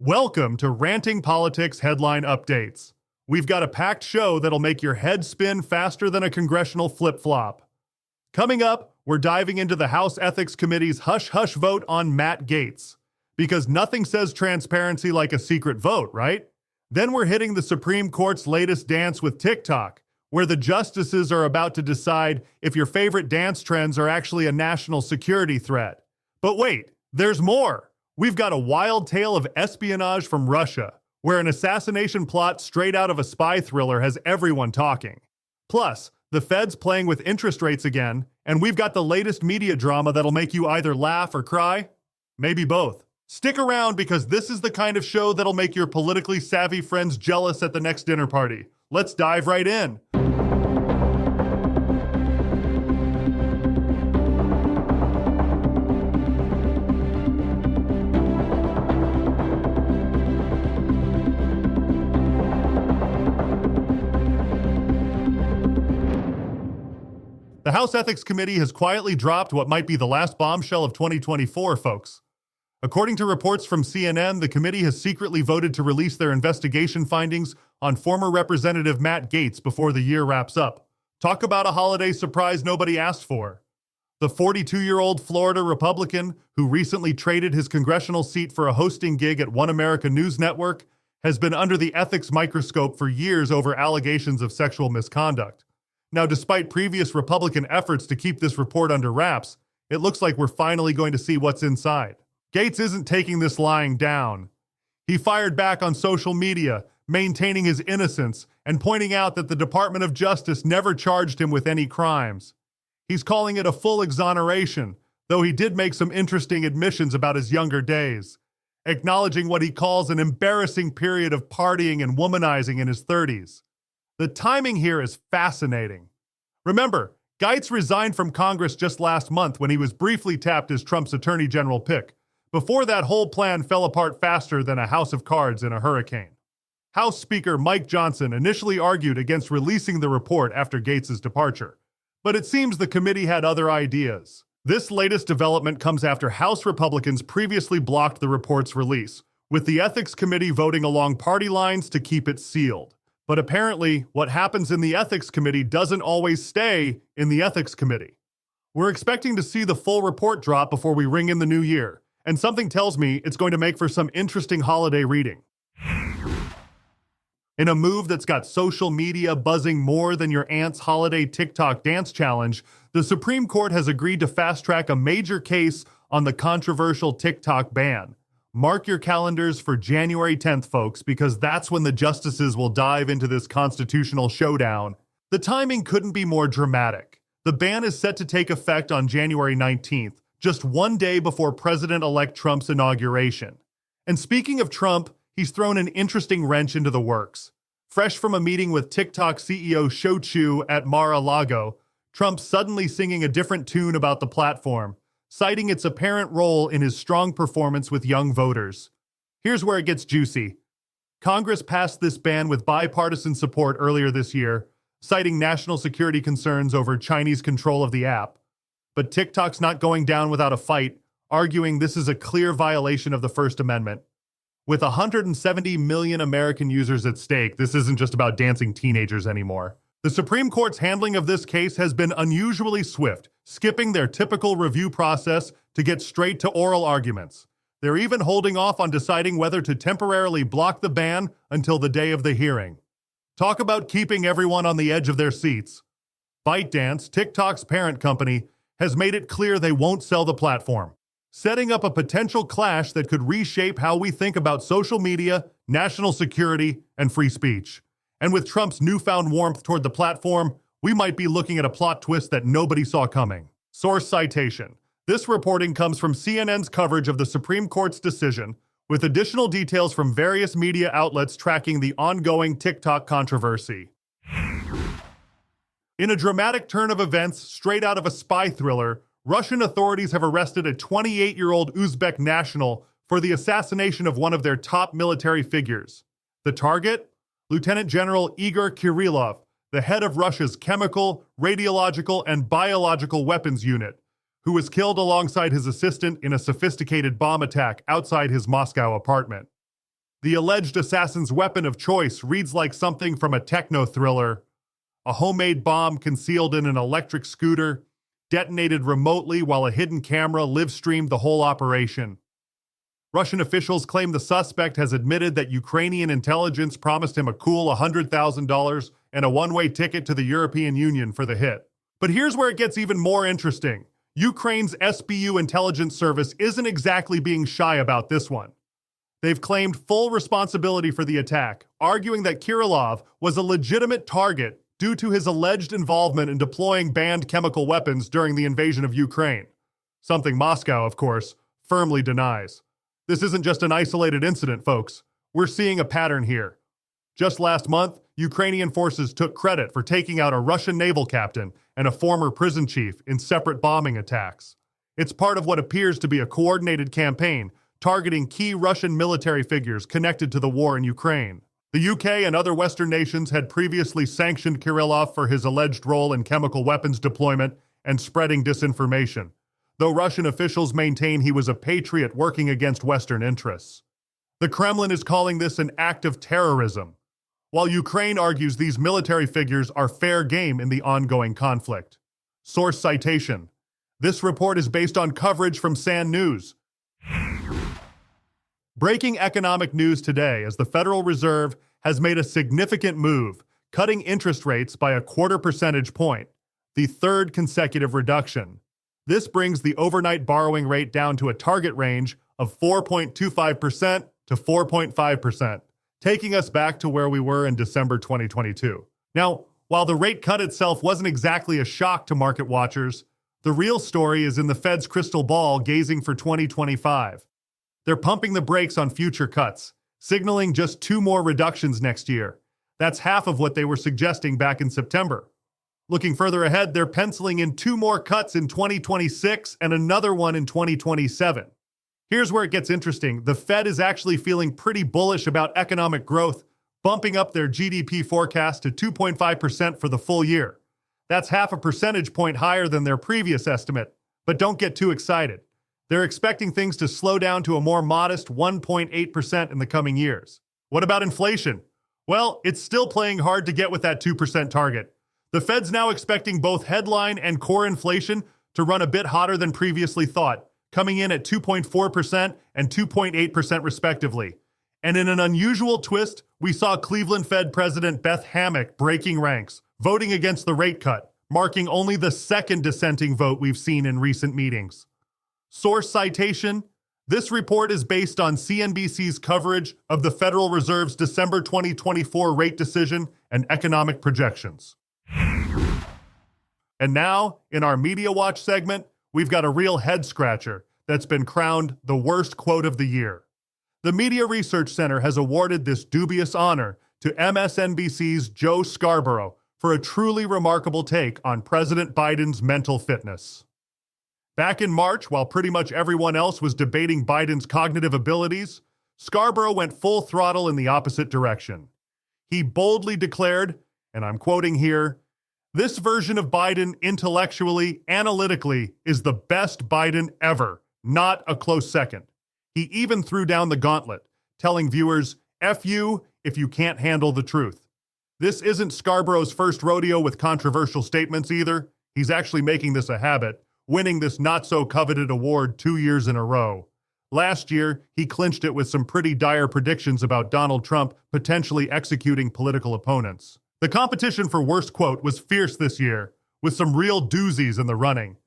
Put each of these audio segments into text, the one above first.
Welcome to Ranting Politics Headline Updates. We've got a packed show that'll make your head spin faster than a congressional flip-flop. Coming up, we're diving into the House Ethics Committee's hush-hush vote on Matt Gaetz. Because nothing says transparency like a secret vote, right? Then we're hitting the Supreme Court's latest dance with TikTok, where the justices are about to decide if your favorite dance trends are actually a national security threat. But wait, there's more. We've got a wild tale of espionage from Russia, where an assassination plot straight out of a spy thriller has everyone talking. Plus, the Fed's playing with interest rates again, and we've got the latest media drama that'll make you either laugh or cry. Maybe both. Stick around because this is the kind of show that'll make your politically savvy friends jealous at the next dinner party. Let's dive right in. The House Ethics Committee has quietly dropped what might be the last bombshell of 2024, folks. According to reports from CNN, the committee has secretly voted to release their investigation findings on former Representative Matt Gaetz before the year wraps up. Talk about a holiday surprise nobody asked for. The 42-year-old Florida Republican, who recently traded his congressional seat for a hosting gig at One America News Network, has been under the ethics microscope for years over allegations of sexual misconduct. Now, despite previous Republican efforts to keep this report under wraps, it looks like we're finally going to see what's inside. Gaetz isn't taking this lying down. He fired back on social media, maintaining his innocence and pointing out that the Department of Justice never charged him with any crimes. He's calling it a full exoneration, though he did make some interesting admissions about his younger days, acknowledging what he calls an embarrassing period of partying and womanizing in his 30s. The timing here is fascinating. Remember, Gaetz resigned from Congress just last month when he was briefly tapped as Trump's attorney general pick. Before that whole plan fell apart faster than a house of cards in a hurricane. House Speaker Mike Johnson initially argued against releasing the report after Gaetz's departure, but it seems the committee had other ideas. This latest development comes after House Republicans previously blocked the report's release, with the Ethics Committee voting along party lines to keep it sealed. But apparently, what happens in the Ethics Committee doesn't always stay in the Ethics Committee. We're expecting to see the full report drop before we ring in the new year, and something tells me it's going to make for some interesting holiday reading. In a move that's got social media buzzing more than your aunt's holiday TikTok dance challenge, the Supreme Court has agreed to fast-track a major case on the controversial TikTok ban. Mark your calendars for January 10th, folks, because that's when the justices will dive into this constitutional showdown. The timing couldn't be more dramatic. The ban is set to take effect on January 19th, just one day before President-elect Trump's inauguration. And speaking of Trump, he's thrown an interesting wrench into the works. Fresh from a meeting with TikTok CEO Shou Chew at Mar-a-Lago, Trump's suddenly singing a different tune about the platform, citing its apparent role in his strong performance with young voters. Here's where it gets juicy. Congress passed this ban with bipartisan support earlier this year, citing national security concerns over Chinese control of the app. But TikTok's not going down without a fight, arguing this is a clear violation of the First Amendment. With 170 million American users at stake, this isn't just about dancing teenagers anymore. The Supreme Court's handling of this case has been unusually swift, skipping their typical review process to get straight to oral arguments. They're even holding off on deciding whether to temporarily block the ban until the day of the hearing. Talk about keeping everyone on the edge of their seats. ByteDance, TikTok's parent company, has made it clear they won't sell the platform, setting up a potential clash that could reshape how we think about social media, national security, and free speech. And with Trump's newfound warmth toward the platform, we might be looking at a plot twist that nobody saw coming. Source citation. This reporting comes from CNN's coverage of the Supreme Court's decision, with additional details from various media outlets tracking the ongoing TikTok controversy. In a dramatic turn of events straight out of a spy thriller, Russian authorities have arrested a 28-year-old Uzbek national for the assassination of one of their top military figures. The target? Lieutenant General Igor Kirillov, the head of Russia's chemical, radiological, and biological weapons unit, who was killed alongside his assistant in a sophisticated bomb attack outside his Moscow apartment. The alleged assassin's weapon of choice reads like something from a techno thriller. A homemade bomb concealed in an electric scooter, detonated remotely while a hidden camera live-streamed the whole operation. Russian officials claim the suspect has admitted that Ukrainian intelligence promised him a cool $100,000 and a one-way ticket to the European Union for the hit. But here's where it gets even more interesting. Ukraine's SBU intelligence service isn't exactly being shy about this one. They've claimed full responsibility for the attack, arguing that Kirillov was a legitimate target due to his alleged involvement in deploying banned chemical weapons during the invasion of Ukraine. Something Moscow, of course, firmly denies. This isn't just an isolated incident, folks. We're seeing a pattern here. Just last month, Ukrainian forces took credit for taking out a Russian naval captain and a former prison chief in separate bombing attacks. It's part of what appears to be a coordinated campaign targeting key Russian military figures connected to the war in Ukraine. The UK and other Western nations had previously sanctioned Kirillov for his alleged role in chemical weapons deployment and spreading disinformation, though Russian officials maintain he was a patriot working against Western interests. The Kremlin is calling this an act of terrorism, while Ukraine argues these military figures are fair game in the ongoing conflict. Source citation. This report is based on coverage from SAN News. Breaking economic news today as the Federal Reserve has made a significant move, cutting interest rates by a 0.25 percentage point, the third consecutive reduction. This brings the overnight borrowing rate down to a target range of 4.25% to 4.5%, taking us back to where we were in December 2022. Now, while the rate cut itself wasn't exactly a shock to market watchers, the real story is in the Fed's crystal ball gazing for 2025. They're pumping the brakes on future cuts, signaling just 2 more reductions next year. That's half of what they were suggesting back in September. Looking further ahead, they're penciling in 2 more cuts in 2026 and another one in 2027. Here's where it gets interesting. The Fed is actually feeling pretty bullish about economic growth, bumping up their GDP forecast to 2.5% for the full year. That's 0.5 percentage point higher than their previous estimate, but don't get too excited. They're expecting things to slow down to a more modest 1.8% in the coming years. What about inflation? Well, it's still playing hard to get with that 2% target. The Fed's now expecting both headline and core inflation to run a bit hotter than previously thought, coming in at 2.4% and 2.8% respectively. And in an unusual twist, we saw Cleveland Fed President Beth Hammack breaking ranks, voting against the rate cut, marking only the second dissenting vote we've seen in recent meetings. Source citation. This report is based on CNBC's coverage of the Federal Reserve's December 2024 rate decision and economic projections. And now, in our Media Watch segment, we've got a real head-scratcher that's been crowned the worst quote of the year. The Media Research Center has awarded this dubious honor to MSNBC's Joe Scarborough for a truly remarkable take on President Biden's mental fitness. Back in March, while pretty much everyone else was debating Biden's cognitive abilities, Scarborough went full throttle in the opposite direction. He boldly declared, and I'm quoting here, "This version of Biden intellectually, analytically, is the best Biden ever, not a close second." He even threw down the gauntlet, telling viewers, "F you if you can't handle the truth." This isn't Scarborough's first rodeo with controversial statements either. He's actually making this a habit, winning this not-so-coveted award 2 years in a row. Last year, he clinched it with some pretty dire predictions about Donald Trump potentially executing political opponents. The competition for worst quote was fierce this year, with some real doozies in the running.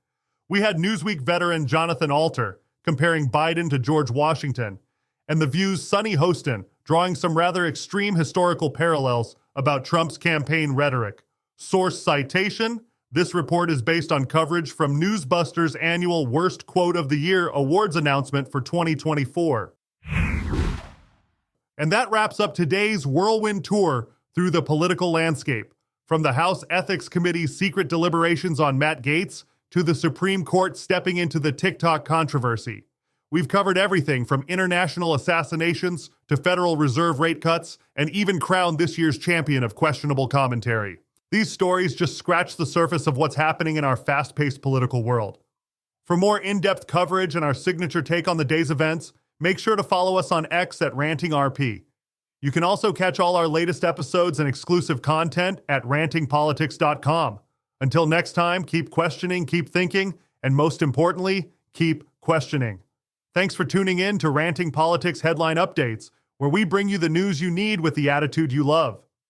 We had Newsweek veteran Jonathan Alter comparing Biden to George Washington, and The View's Sonny Hostin drawing some rather extreme historical parallels about Trump's campaign rhetoric. Source citation. This report is based on coverage from Newsbusters' annual Worst Quote of the Year awards announcement for 2024. And that wraps up today's whirlwind tour through the political landscape, from the House Ethics Committee's secret deliberations on Matt Gaetz to the Supreme Court stepping into the TikTok controversy. We've covered everything from international assassinations to Federal Reserve rate cuts, and even crowned this year's champion of questionable commentary. These stories just scratch the surface of what's happening in our fast-paced political world. For more in-depth coverage and our signature take on the day's events, make sure to follow us on X at RantingRP. You can also catch all our latest episodes and exclusive content at rantingpolitics.com. Until next time, keep questioning, keep thinking, and most importantly, keep questioning. Thanks for tuning in to Ranting Politics Headline Updates, where we bring you the news you need with the attitude you love.